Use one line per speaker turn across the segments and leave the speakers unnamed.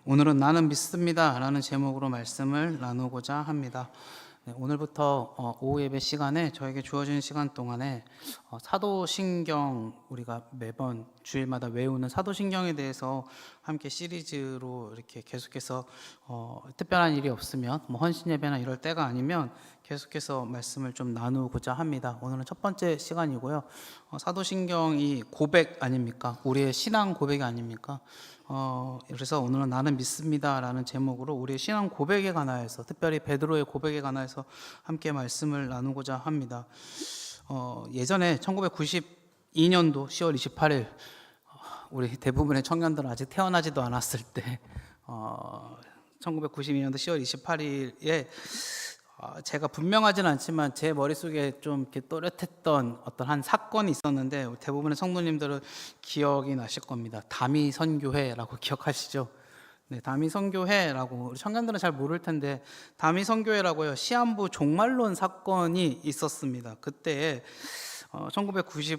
오늘은 나는 믿습니다 라는 제목으로 말씀을 나누고자 합니다. 오늘부터 오후 예배 시간에 저에게 주어진 시간 동안에 사도신경, 우리가 매번 주일마다 외우는 사도신경에 대해서 함께 시리즈로 이렇게 계속해서 특별한 일이 없으면 헌신 예배나 이럴 때가 아니면 계속해서 말씀을 좀 나누고자 합니다. 오늘은 첫 번째 시간이고요. 사도신경이 고백 아닙니까? 우리의 신앙 고백이 아닙니까? 그래서 오늘은 나는 믿습니다 라는 제목으로 우리의 신앙 고백에 관하여서, 특별히 베드로의 고백에 관하여서 함께 말씀을 나누고자 합니다. 예전에 1992년도 10월 28일 우리 대부분의 청년들은 아직 태어나지도 않았을 때 1992년도 10월 28일에 제가 분명하진 않지만 제 머릿속에 좀 이렇게 또렷했던 어떤 한 사건이 있었는데, 대부분의 성도님들은 기억이 나실 겁니다. 다미 선교회라고 기억하시죠? 네, 다미 선교회라고, 우리 청년들은 잘 모를 텐데 다미 선교회라고요, 시한부 종말론 사건이 있었습니다. 그때 1992년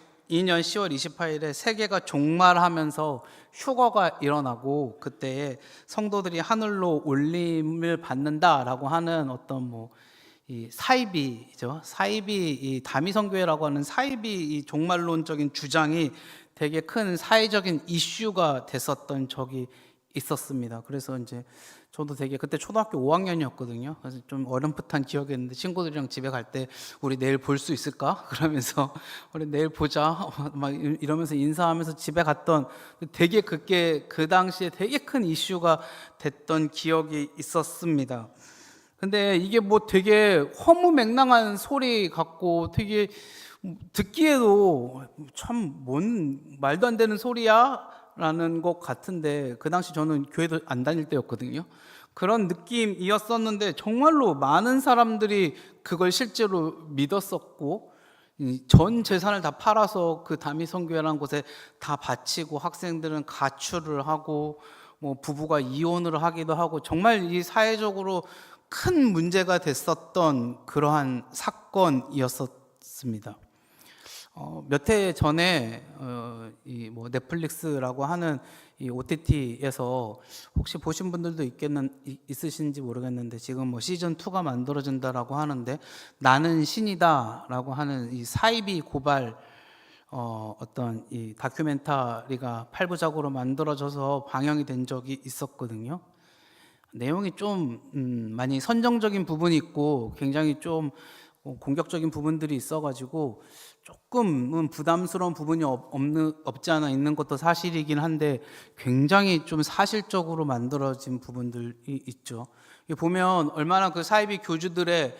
10월 28일에 세계가 종말하면서 휴거가 일어나고, 그때에 성도들이 하늘로 올림을 받는다라고 하는 어떤 이 사이비죠. 이 다미 선교회라고 하는 사이비 이 종말론적인 주장이 되게 큰 사회적인 이슈가 됐었던 적이 있었습니다. 그래서 이제 저도 되게, 그때 초등학교 5학년이었거든요. 그래서 좀 어렴풋한 기억이 있는데 친구들이랑 집에 갈 때 우리 내일 볼 수 있을까? 그러면서 우리 내일 보자 막 이러면서 인사하면서 집에 갔던, 되게 그게 그 당시에 되게 큰 이슈가 됐던 기억이 있었습니다. 근데 이게 되게 허무맹랑한 소리 같고 되게 듣기에도 참 뭔 말도 안 되는 소리야? 라는 것 같은데, 그 당시 저는 교회도 안 다닐 때였거든요. 그런 느낌이었었는데 정말로 많은 사람들이 그걸 실제로 믿었었고, 전 재산을 다 팔아서 그 다미 선교회라는 곳에 다 바치고, 학생들은 가출을 하고 부부가 이혼을 하기도 하고, 정말 이 사회적으로 큰 문제가 됐었던 그러한 사건이었습니다. 몇 해 전에 넷플릭스라고 하는 이 OTT에서 혹시 보신 분들도 있으신지 모르겠는데, 지금 시즌 2가 만들어진다라고 하는데, 나는 신이다라고 하는 이 사이비 고발 어떤 이 다큐멘터리가 8부작으로 만들어져서 방영이 된 적이 있었거든요. 내용이 좀 많이 선정적인 부분이 있고 굉장히 좀 공격적인 부분들이 있어가지고 조금은 부담스러운 부분이 없지 않아 있는 것도 사실이긴 한데, 굉장히 좀 사실적으로 만들어진 부분들이 있죠. 보면 얼마나 그 사이비 교주들의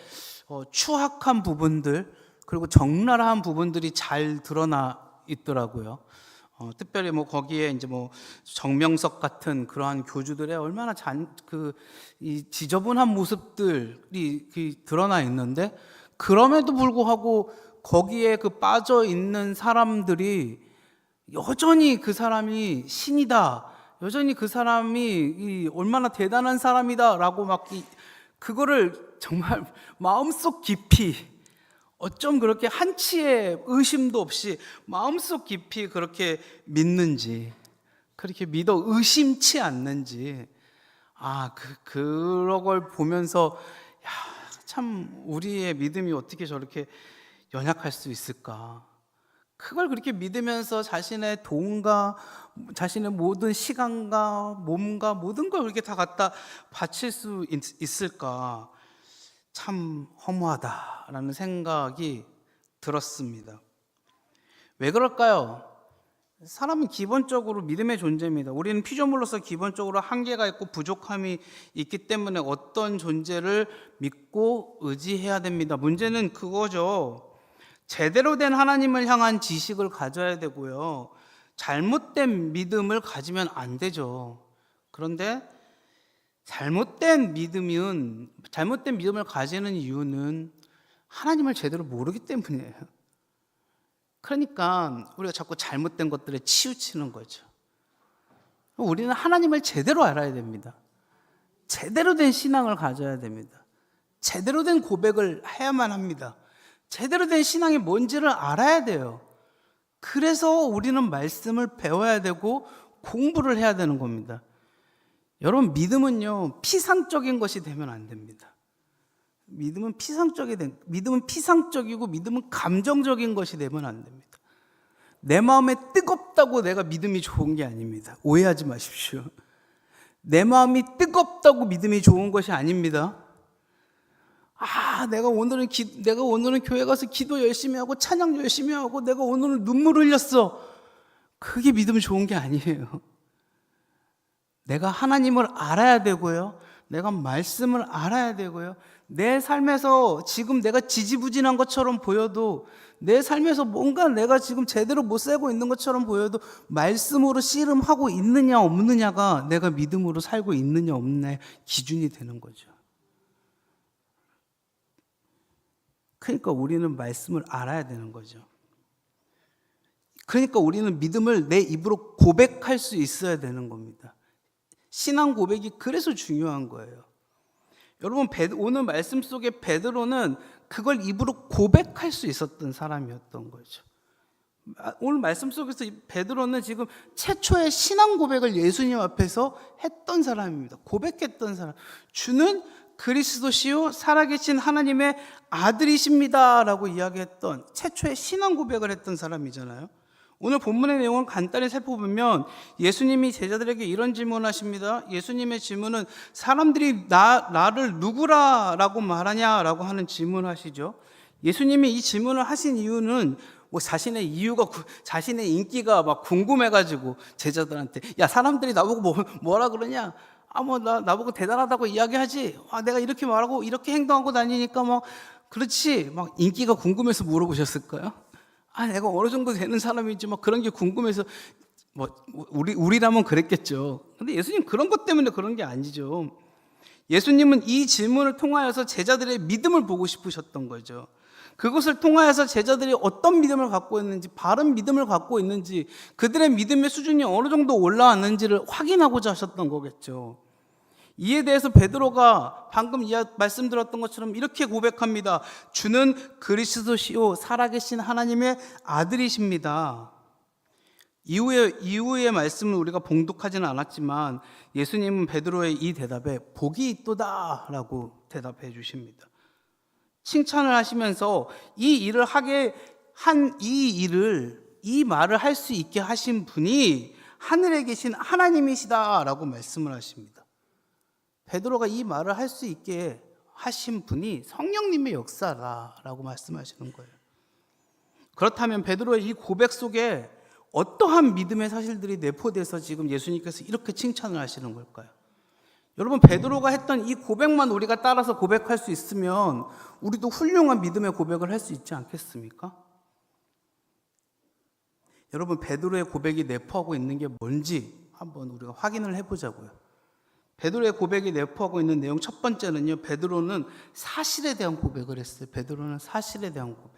추악한 부분들, 그리고 적나라한 부분들이 잘 드러나 있더라고요. 특별히 거기에 이제 정명석 같은 그러한 교주들의 얼마나 이 지저분한 모습들이 드러나 있는데, 그럼에도 불구하고 거기에 빠져 있는 사람들이 여전히 그 사람이 신이다, 여전히 그 사람이 얼마나 대단한 사람이다라고 그거를 정말 마음속 깊이, 어쩜 그렇게 한치의 의심도 없이 마음속 깊이 그렇게 믿는지, 그렇게 믿어 의심치 않는지, 그런 걸 보면서 참 우리의 믿음이 어떻게 저렇게 연약할 수 있을까? 그걸 그렇게 믿으면서 자신의 돈과 자신의 모든 시간과 몸과 모든 걸 그렇게 다 갖다 바칠 수 있을까? 참 허무하다라는 생각이 들었습니다. 왜 그럴까요? 사람은 기본적으로 믿음의 존재입니다. 우리는 피조물로서 기본적으로 한계가 있고 부족함이 있기 때문에 어떤 존재를 믿고 의지해야 됩니다. 문제는 그거죠. 제대로 된 하나님을 향한 지식을 가져야 되고요, 잘못된 믿음을 가지면 안 되죠. 그런데 잘못된 믿음을 가지는 이유는 하나님을 제대로 모르기 때문이에요. 그러니까 우리가 자꾸 잘못된 것들에 치우치는 거죠. 우리는 하나님을 제대로 알아야 됩니다. 제대로 된 신앙을 가져야 됩니다. 제대로 된 고백을 해야만 합니다. 제대로 된 신앙이 뭔지를 알아야 돼요. 그래서 우리는 말씀을 배워야 되고 공부를 해야 되는 겁니다. 여러분, 믿음은요, 피상적인 것이 되면 안 됩니다. 믿음은 피상적이고 믿음은 감정적인 것이 되면 안 됩니다. 내 마음에 뜨겁다고 내가 믿음이 좋은 게 아닙니다. 오해하지 마십시오. 내 마음이 뜨겁다고 믿음이 좋은 것이 아닙니다. 내가 오늘은 교회 가서 기도 열심히 하고 찬양 열심히 하고 내가 오늘은 눈물 흘렸어. 그게 믿음 좋은 게 아니에요. 내가 하나님을 알아야 되고요. 내가 말씀을 알아야 되고요. 내 삶에서 지금 내가 지지부진한 것처럼 보여도, 내 삶에서 뭔가 내가 지금 제대로 못 살고 있는 것처럼 보여도 말씀으로 씨름하고 있느냐 없느냐가 내가 믿음으로 살고 있느냐 없느냐의 기준이 되는 거죠. 그러니까 우리는 말씀을 알아야 되는 거죠. 그러니까 우리는 믿음을 내 입으로 고백할 수 있어야 되는 겁니다. 신앙 고백이 그래서 중요한 거예요. 여러분, 오늘 말씀 속에 베드로는 그걸 입으로 고백할 수 있었던 사람이었던 거죠. 오늘 말씀 속에서 베드로는 지금 최초의 신앙 고백을 예수님 앞에서 했던 사람입니다. 고백했던 사람. 주는 그리스도시요 살아계신 하나님의 아들이십니다 라고 이야기했던, 최초의 신앙 고백을 했던 사람이잖아요. 오늘 본문의 내용을 간단히 살펴보면 예수님이 제자들에게 이런 질문을 하십니다. 예수님의 질문은 사람들이 나를 누구라고 말하냐라고 하는 질문을 하시죠. 예수님이 이 질문을 하신 이유는 자신의 인기가 막 궁금해가지고 제자들한테, 야, 사람들이 나보고 뭐라 그러냐? 나보고 대단하다고 이야기하지. 내가 이렇게 말하고 이렇게 행동하고 다니니까 그렇지. 인기가 궁금해서 물어보셨을까요? 내가 어느 정도 되는 사람인지 그런 게 궁금해서, 우리라면 그랬겠죠. 근데 예수님 그런 것 때문에 그런 게 아니죠. 예수님은 이 질문을 통하여서 제자들의 믿음을 보고 싶으셨던 거죠. 그것을 통하여서 제자들이 어떤 믿음을 갖고 있는지, 바른 믿음을 갖고 있는지, 그들의 믿음의 수준이 어느 정도 올라왔는지를 확인하고자 하셨던 거겠죠. 이에 대해서 베드로가 방금 말씀드렸던 것처럼 이렇게 고백합니다. 주는 그리스도시요 살아계신 하나님의 아들이십니다. 이후의 말씀을 우리가 봉독하지는 않았지만 예수님은 베드로의 이 대답에 복이 있도다 라고 대답해 주십니다. 칭찬을 하시면서 이 말을 할 수 있게 하신 분이 하늘에 계신 하나님이시다 라고 말씀을 하십니다. 베드로가 이 말을 할 수 있게 하신 분이 성령님의 역사라고 말씀하시는 거예요. 그렇다면 베드로의 이 고백 속에 어떠한 믿음의 사실들이 내포돼서 지금 예수님께서 이렇게 칭찬을 하시는 걸까요? 여러분, 베드로가 했던 이 고백만 우리가 따라서 고백할 수 있으면 우리도 훌륭한 믿음의 고백을 할 수 있지 않겠습니까? 여러분, 베드로의 고백이 내포하고 있는 게 뭔지 한번 우리가 확인을 해보자고요. 베드로의 고백이 내포하고 있는 내용 첫 번째는요, 베드로는 사실에 대한 고백을 했어요. 베드로는 사실에 대한 고백.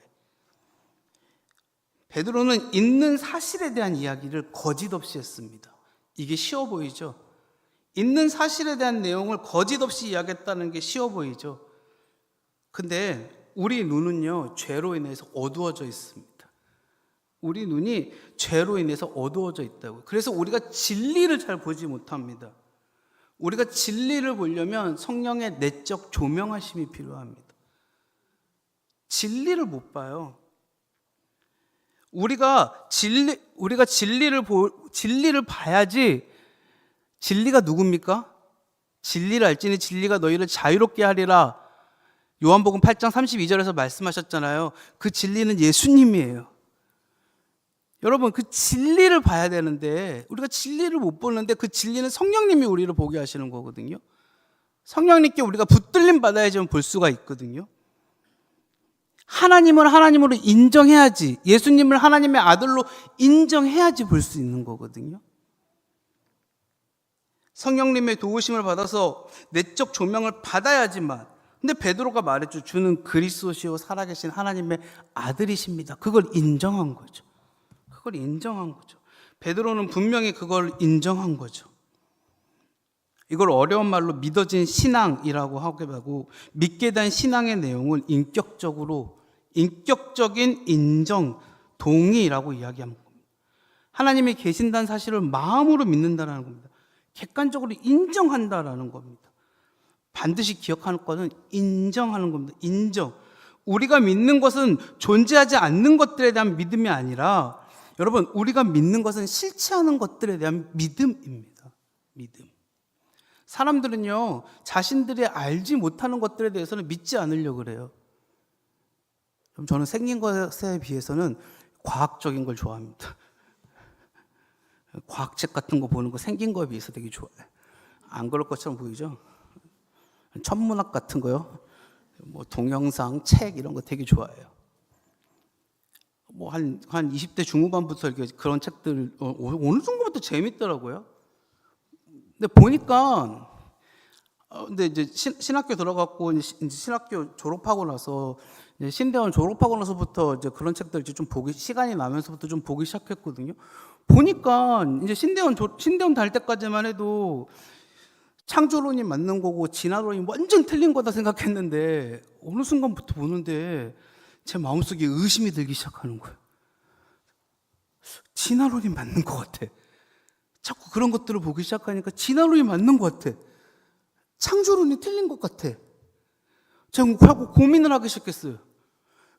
베드로는 있는 사실에 대한 이야기를 거짓 없이 했습니다. 이게 쉬워 보이죠? 있는 사실에 대한 내용을 거짓 없이 이야기했다는 게 쉬워 보이죠? 근데 우리 눈은요, 죄로 인해서 어두워져 있습니다. 우리 눈이 죄로 인해서 어두워져 있다고요. 그래서 우리가 진리를 잘 보지 못합니다. 우리가 진리를 보려면 성령의 내적 조명하심이 필요합니다. 진리를 못 봐요. 우리가 진리를 봐야지. 진리가 누굽니까? 진리를 알지니 진리가 너희를 자유롭게 하리라. 요한복음 8장 32절에서 말씀하셨잖아요. 그 진리는 예수님이에요. 여러분, 그 진리를 봐야 되는데 우리가 진리를 못 보는데 그 진리는 성령님이 우리를 보게 하시는 거거든요. 성령님께 우리가 붙들림 받아야지만 볼 수가 있거든요. 하나님을 하나님으로 인정해야지, 예수님을 하나님의 아들로 인정해야지 볼 수 있는 거거든요. 성령님의 도우심을 받아서 내적 조명을 받아야지만. 근데 베드로가 말했죠. 주는 그리스도시요 살아계신 하나님의 아들이십니다. 그걸 인정한 거죠. 베드로는 분명히 그걸 인정한 거죠. 이걸 어려운 말로 믿어진 신앙이라고 하기도 하고, 믿게 된 신앙의 내용을 인격적인 인정, 동의라고 이야기합니다. 하나님이 계신다는 사실을 마음으로 믿는다는 겁니다. 객관적으로 인정한다라는 겁니다. 반드시 기억하는 것은 인정하는 겁니다. 인정. 우리가 믿는 것은 존재하지 않는 것들에 대한 믿음이 아니라, 여러분, 우리가 믿는 것은 실체하는 것들에 대한 믿음입니다. 믿음. 사람들은요, 자신들이 알지 못하는 것들에 대해서는 믿지 않으려고 그래요. 저는 생긴 것에 비해서는 과학적인 걸 좋아합니다. 과학책 같은 거 보는 거 생긴 거에 비해서 되게 좋아해요. 안 그럴 것처럼 보이죠? 천문학 같은 거요. 뭐 동영상, 책 이런 거 되게 좋아해요. 뭐 한 20대 중후반부터 이렇게 그런 책들 어느 정도부터 재밌더라고요. 근데 보니까 근데 이제 신학교 들어갔고 이제 신학교 졸업하고 나서 이제 신대원 졸업하고 나서부터 이제 그런 책들 이제 좀 보기 시간이 나면서부터 좀 보기 시작했거든요. 보니까 이제 신대원 다닐 때까지만 해도 창조론이 맞는 거고 진화론이 완전 틀린 거다 생각했는데 어느 순간부터 보는데 제 마음속에 의심이 들기 시작하는 거예요. 진화론이 맞는 것 같아. 자꾸 그런 것들을 보기 시작하니까 진화론이 맞는 것 같아. 창조론이 틀린 것 같아. 제가 자꾸 고민을 하기 시작했어요.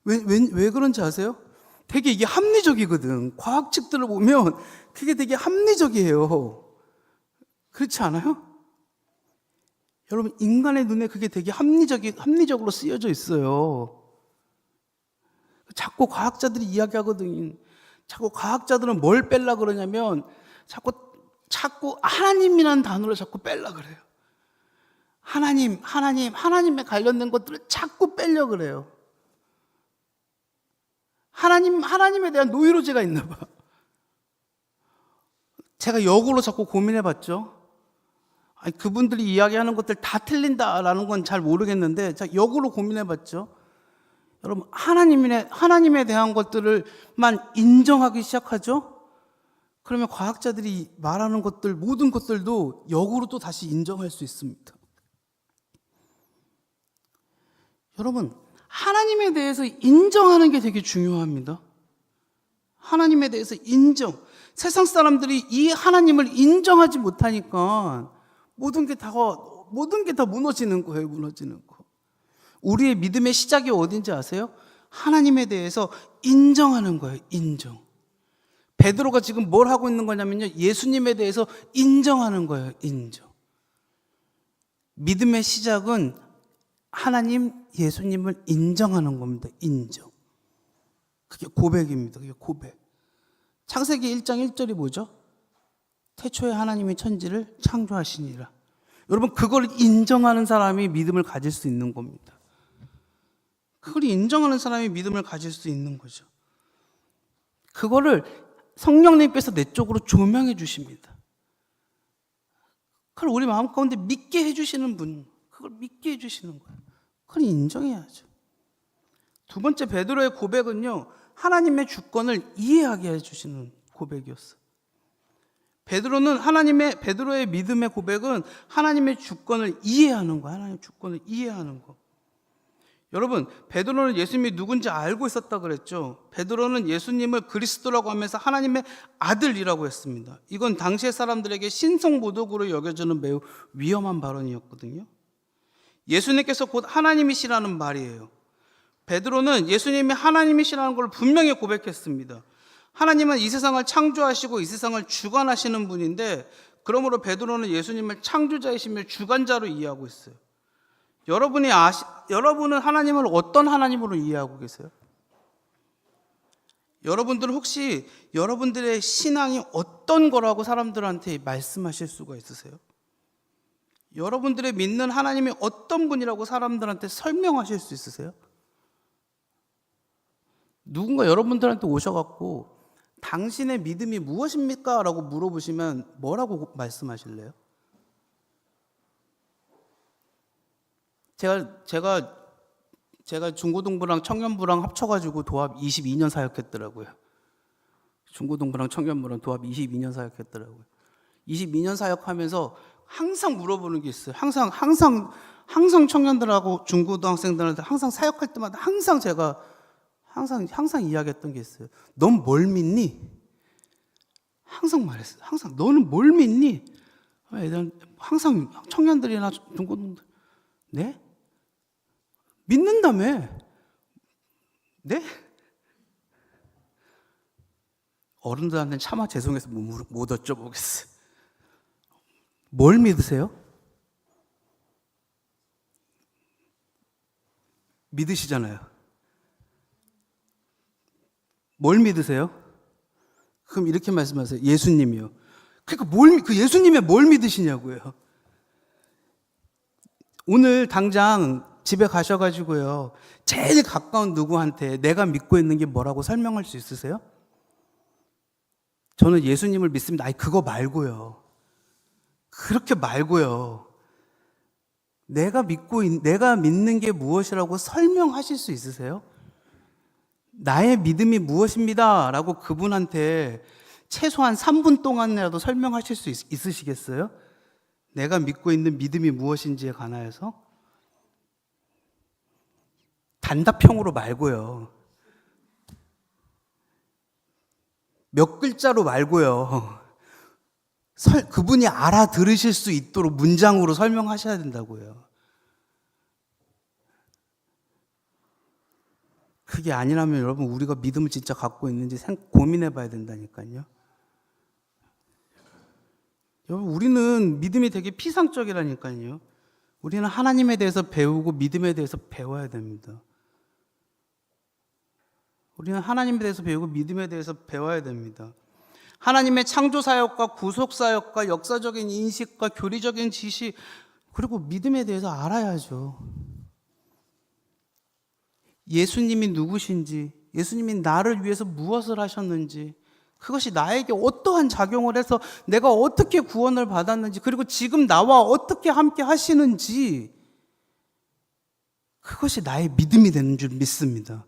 왜 그런지 아세요? 되게 이게 합리적이거든. 과학 책들을 보면 그게 되게 합리적이에요. 그렇지 않아요? 여러분, 인간의 눈에 그게 되게 합리적으로 쓰여져 있어요. 자꾸 과학자들이 이야기하거든요. 자꾸 과학자들은 뭘 빼려고 그러냐면 자꾸 하나님이라는 단어를 자꾸 빼려고 그래요. 하나님에 관련된 것들을 자꾸 빼려고 그래요. 하나님에 대한 노이로제가 있나 봐. 제가 역으로 자꾸 고민해 봤죠. 아니, 그분들이 이야기하는 것들 다 틀린다라는 건 잘 모르겠는데, 제가 역으로 고민해 봤죠. 여러분, 하나님에 대한 것들을만 인정하기 시작하죠? 그러면 과학자들이 말하는 것들, 모든 것들도 역으로 또 다시 인정할 수 있습니다. 여러분, 하나님에 대해서 인정하는 게 되게 중요합니다. 하나님에 대해서 인정. 세상 사람들이 이 하나님을 인정하지 못하니까 모든 게 다 무너지는 거예요, 무너지는 거. 우리의 믿음의 시작이 어딘지 아세요? 하나님에 대해서 인정하는 거예요, 인정. 베드로가 지금 뭘 하고 있는 거냐면요, 예수님에 대해서 인정하는 거예요, 인정. 믿음의 시작은 하나님, 예수님을 인정하는 겁니다, 인정. 그게 고백입니다, 그게 고백. 창세기 1장 1절이 뭐죠? 태초에 하나님이 천지를 창조하시니라. 여러분, 그걸 인정하는 사람이 믿음을 가질 수 있는 겁니다. 그걸 인정하는 사람이 믿음을 가질 수 있는 거죠. 그거를 성령님께서 내 쪽으로 조명해 주십니다. 그걸 우리 마음 가운데 믿게 해주시는 분, 그걸 믿게 해주시는 거예요. 그걸 인정해야죠. 두 번째 베드로의 고백은요, 하나님의 주권을 이해하게 해주시는 고백이었어요. 베드로의 믿음의 고백은 하나님의 주권을 이해하는 거, 하나님의 주권을 이해하는 거. 여러분, 베드로는 예수님이 누군지 알고 있었다 그랬죠. 베드로는 예수님을 그리스도라고 하면서 하나님의 아들이라고 했습니다. 이건 당시의 사람들에게 신성모독으로 여겨지는 매우 위험한 발언이었거든요. 예수님께서 곧 하나님이시라는 말이에요. 베드로는 예수님이 하나님이시라는 걸 분명히 고백했습니다. 하나님은 이 세상을 창조하시고 이 세상을 주관하시는 분인데, 그러므로 베드로는 예수님을 창조자이시며 주관자로 이해하고 있어요. 여러분은 하나님을 어떤 하나님으로 이해하고 계세요? 여러분들은 혹시 여러분들의 신앙이 어떤 거라고 사람들한테 말씀하실 수가 있으세요? 여러분들의 믿는 하나님이 어떤 분이라고 사람들한테 설명하실 수 있으세요? 누군가 여러분들한테 오셔갖고 당신의 믿음이 무엇입니까? 라고 물어보시면 뭐라고 말씀하실래요? 제가 중고등부랑 청년부랑 합쳐가지고 도합 22년 사역했더라고요. 중고등부랑 청년부랑 도합 22년 사역했더라고요. 22년 사역하면서 항상 물어보는 게 있어요. 항상 청년들하고 중고등학생들한테 항상 사역할 때마다 항상 이야기했던 게 있어요. 넌 뭘 믿니? 항상 말했어요. 항상 너는 뭘 믿니? 애들 항상 청년들이나 중고등들 네? 믿는다며? 네? 어른들한테는 차마 죄송해서 못 여쭤보겠어요. 뭘 믿으세요? 믿으시잖아요. 뭘 믿으세요? 그럼 이렇게 말씀하세요. 예수님이요. 그러니까 그 예수님의 뭘 믿으시냐고요. 오늘 당장 집에 가셔가지고요. 제일 가까운 누구한테 내가 믿고 있는 게 뭐라고 설명할 수 있으세요? 저는 예수님을 믿습니다. 아니, 그거 말고요. 그렇게 말고요. 내가 믿는 게 무엇이라고 설명하실 수 있으세요? 나의 믿음이 무엇입니다. 라고 그분한테 최소한 3분 동안이라도 설명하실 수 있으시겠어요? 내가 믿고 있는 믿음이 무엇인지에 관하여서? 단답형으로 말고요. 몇 글자로 말고요. 그분이 알아들으실 수 있도록 문장으로 설명하셔야 된다고요. 그게 아니라면 여러분 우리가 믿음을 진짜 갖고 있는지 고민해 봐야 된다니까요. 여러분 우리는 믿음이 되게 피상적이라니까요. 우리는 하나님에 대해서 배우고 믿음에 대해서 배워야 됩니다. 우리는 하나님에 대해서 배우고 믿음에 대해서 배워야 됩니다. 하나님의 창조사역과 구속사역과 역사적인 인식과 교리적인 지식 그리고 믿음에 대해서 알아야죠. 예수님이 누구신지, 예수님이 나를 위해서 무엇을 하셨는지, 그것이 나에게 어떠한 작용을 해서 내가 어떻게 구원을 받았는지, 그리고 지금 나와 어떻게 함께 하시는지, 그것이 나의 믿음이 되는 줄 믿습니다.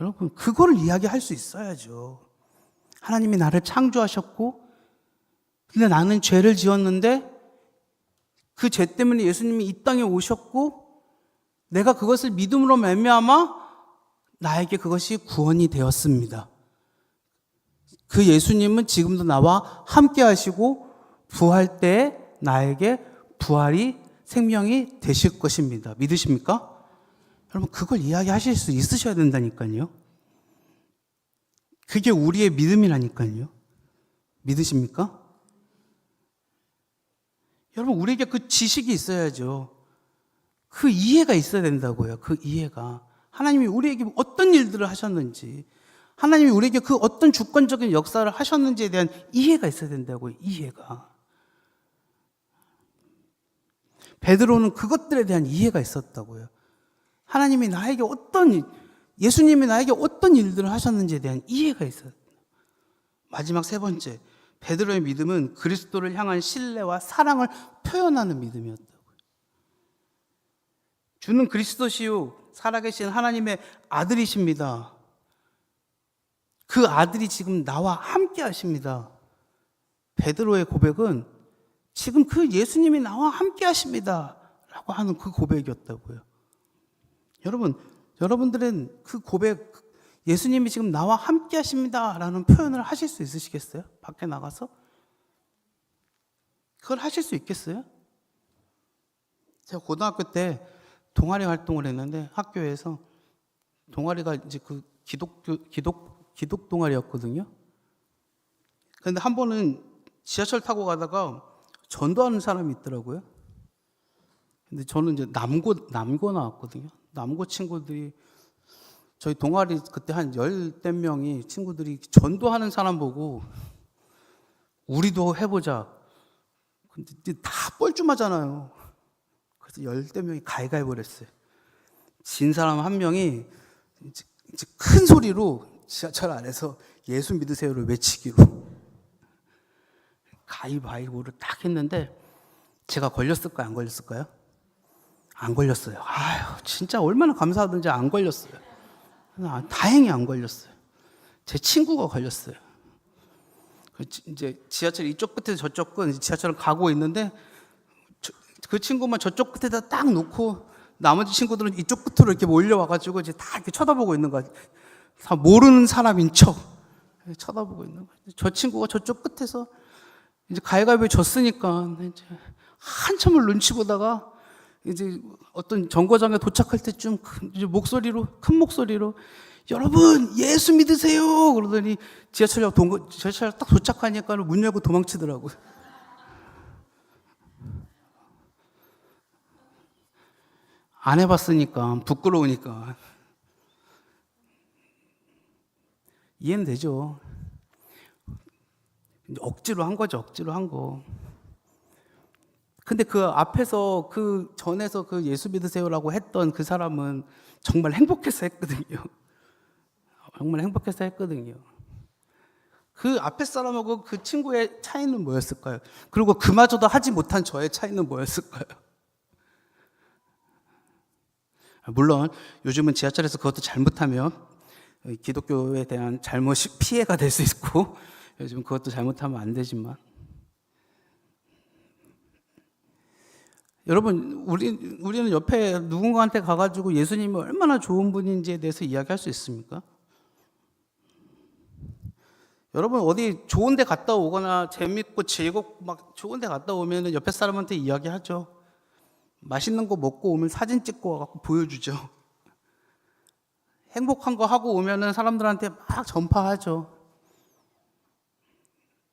여러분, 그거를 이야기할 수 있어야죠. 하나님이 나를 창조하셨고, 근데 나는 죄를 지었는데, 그 죄 때문에 예수님이 이 땅에 오셨고, 내가 그것을 믿음으로 말미암아 나에게 그것이 구원이 되었습니다. 그 예수님은 지금도 나와 함께 하시고 부활 때 나에게 부활이 생명이 되실 것입니다. 믿으십니까? 여러분 그걸 이야기하실 수 있으셔야 된다니까요. 그게 우리의 믿음이라니까요. 믿으십니까? 여러분 우리에게 그 지식이 있어야죠. 그 이해가 있어야 된다고요. 그 이해가. 하나님이 우리에게 어떤 일들을 하셨는지, 하나님이 우리에게 그 어떤 주권적인 역사를 하셨는지에 대한 이해가 있어야 된다고요. 이해가. 베드로는 그것들에 대한 이해가 있었다고요. 하나님이 나에게 예수님이 나에게 어떤 일들을 하셨는지에 대한 이해가 있어요. 마지막 세 번째, 베드로의 믿음은 그리스도를 향한 신뢰와 사랑을 표현하는 믿음이었다고요. 주는 그리스도시요 살아계신 하나님의 아들이십니다. 그 아들이 지금 나와 함께 하십니다. 베드로의 고백은 지금 그 예수님이 나와 함께 하십니다 라고 하는 그 고백이었다고요. 여러분들은 그 고백, 예수님이 지금 나와 함께 하십니다 라는 표현을 하실 수 있으시겠어요? 밖에 나가서? 그걸 하실 수 있겠어요? 제가 고등학교 때 동아리 활동을 했는데 학교에서 동아리가 이제 그 기독 동아리였거든요. 그런데 한 번은 지하철 타고 가다가 전도하는 사람이 있더라고요. 근데 저는 이제 남고 나왔거든요. 남고 친구들이 저희 동아리 그때 한 10대 명이 친구들이 전도하는 사람 보고 우리도 해보자. 근데 다 뻘쭘하잖아요. 그래서 10대 명이 가위가위보 했어요. 진 사람 한 명이 이제 큰 소리로 지하철 안에서 예수 믿으세요를 외치기로 가위바위보를 딱 했는데 제가 걸렸을까요? 안 걸렸을까요? 안 걸렸어요. 아유, 진짜 얼마나 감사하든지 안 걸렸어요. 다행히 안 걸렸어요. 제 친구가 걸렸어요. 이제 지하철 이쪽 끝에서 저쪽 끝, 지하철을 가고 있는데 그 친구만 저쪽 끝에다 딱 놓고 나머지 친구들은 이쪽 끝으로 이렇게 몰려와가지고 이제 다 이렇게 쳐다보고 있는 거야. 다 모르는 사람인 척 쳐다보고 있는 거야. 저 친구가 저쪽 끝에서 이제 가위바위보 졌으니까 이제 한참을 눈치 보다가 이제 어떤 정거장에 도착할 때쯤 이제 큰 목소리로 여러분 예수 믿으세요 그러더니 지하철역 딱 도착하니까 문 열고 도망치더라고요. 안 해봤으니까 부끄러우니까 이해는 되죠. 억지로 한 거죠. 억지로 한 거. 근데 그 앞에서 그 전에서 그 예수 믿으세요라고 했던 그 사람은 정말 행복해서 했거든요. 정말 행복해서 했거든요. 그 앞에 사람하고 그 친구의 차이는 뭐였을까요? 그리고 그마저도 하지 못한 저의 차이는 뭐였을까요? 물론 요즘은 지하철에서 그것도 잘못하면 기독교에 대한 잘못이 피해가 될 수 있고 요즘 그것도 잘못하면 안 되지만 여러분 우리는 옆에 누군가한테 가가지고 예수님이 얼마나 좋은 분인지에 대해서 이야기할 수 있습니까? 여러분 어디 좋은 데 갔다 오거나 재밌고 즐겁고 막 좋은 데 갔다 오면 옆에 사람한테 이야기하죠. 맛있는 거 먹고 오면 사진 찍고 와갖고 보여주죠. 행복한 거 하고 오면은 사람들한테 막 전파하죠.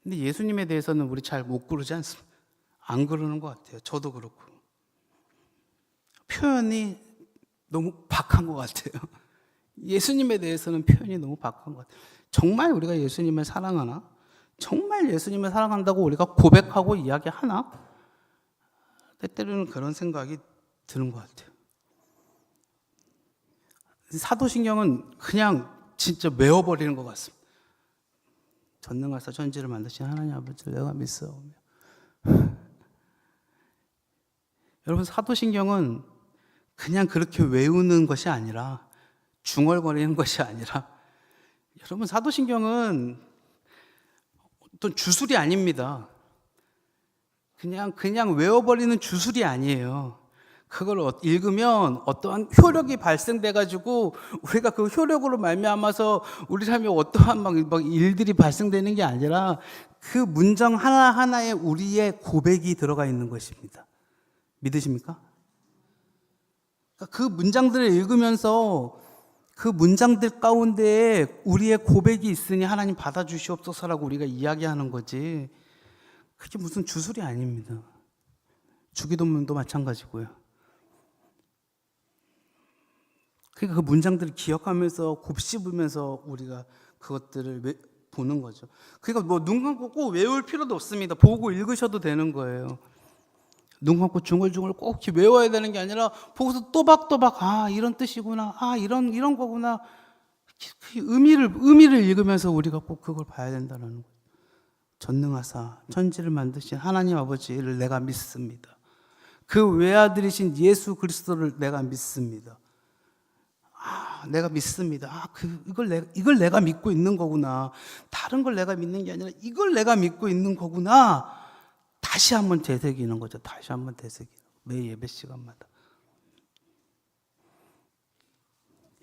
근데 예수님에 대해서는 우리 잘 못 그러지 않습니까? 안 그러는 것 같아요. 저도 그렇고. 표현이 너무 박한 것 같아요. 예수님에 대해서는 표현이 너무 박한 것 같아요. 정말 우리가 예수님을 사랑하나? 정말 예수님을 사랑한다고 우리가 고백하고 이야기하나? 때때로는 그런 생각이 드는 것 같아요. 사도신경은 그냥 진짜 외워버리는 것 같습니다. 전능하사 천지를 만드신 하나님 아버지를 내가 믿사오며. 여러분 사도신경은 그냥 그렇게 외우는 것이 아니라 중얼거리는 것이 아니라 여러분 사도신경은 어떤 주술이 아닙니다. 그냥 외워버리는 주술이 아니에요. 그걸 읽으면 어떠한 효력이 발생돼가지고 우리가 그 효력으로 말미암아서 우리 삶에 어떠한 막 일들이 발생되는 게 아니라 그 문장 하나하나에 우리의 고백이 들어가 있는 것입니다. 믿으십니까? 그 문장들을 읽으면서 그 문장들 가운데에 우리의 고백이 있으니 하나님 받아주시옵소서라고 우리가 이야기하는 거지 그게 무슨 주술이 아닙니다. 주기도문도 마찬가지고요. 그러니까 그 문장들을 기억하면서 곱씹으면서 우리가 그것들을 보는 거죠. 그러니까 뭐 눈 감고 꼭 외울 필요도 없습니다. 보고 읽으셔도 되는 거예요. 눈 감고 중얼중얼 꼭 외워야 되는 게 아니라 보고서 또박또박 이런 뜻이구나, 이런 거구나. 그 의미를 읽으면서 우리가 꼭 그걸 봐야 된다는 거예요. 전능하사 천지를 만드신 하나님 아버지를 내가 믿습니다. 그 외아들이신 예수 그리스도를 내가 믿습니다. 내가 믿습니다. 이걸 내가 믿고 있는 거구나. 다른 걸 내가 믿는 게 아니라 이걸 내가 믿고 있는 거구나. 다시 한번 되새기는 거죠. 다시 한번 되새기는 매 예배 시간마다.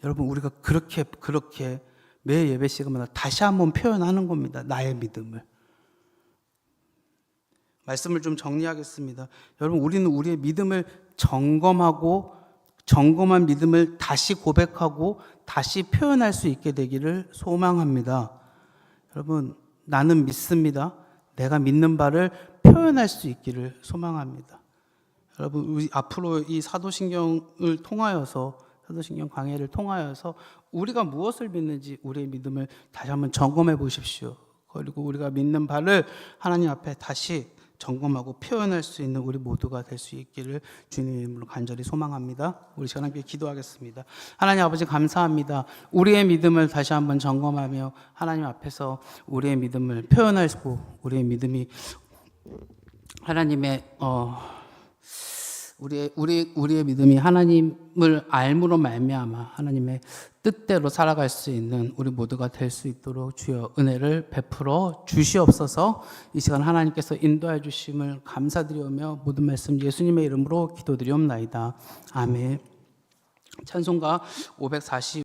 여러분 우리가 그렇게 매 예배 시간마다 다시 한번 표현하는 겁니다. 나의 믿음을. 말씀을 좀 정리하겠습니다. 여러분 우리는 우리의 믿음을 점검한 믿음을 다시 고백하고 다시 표현할 수 있게 되기를 소망합니다. 여러분 나는 믿습니다. 내가 믿는 바를 표현할 수 있기를 소망합니다. 여러분 우리 앞으로 이 사도신경을 통하여서 사도신경 강해를 통하여서 우리가 무엇을 믿는지 우리의 믿음을 다시 한번 점검해 보십시오. 그리고 우리가 믿는 바를 하나님 앞에 다시 점검하고 표현할 수 있는 우리 모두가 될 수 있기를 주님의 이름으로 간절히 소망합니다. 우리 시간 함께 기도하겠습니다. 하나님 아버지 감사합니다. 우리의 믿음을 다시 한번 점검하며 하나님 앞에서 우리의 믿음을 표현하고 우리의 믿음이 하나님의 우리의 믿음이 하나님을 알므로 말미암아 하나님의 뜻대로 살아갈 수 있는 우리 모두가 될 수 있도록 주여 은혜를 베풀어 주시옵소서. 이 시간 하나님께서 인도해 주심을 감사드리오며 모든 말씀 예수님의 이름으로 기도드리옵나이다. 아멘. 찬송가 540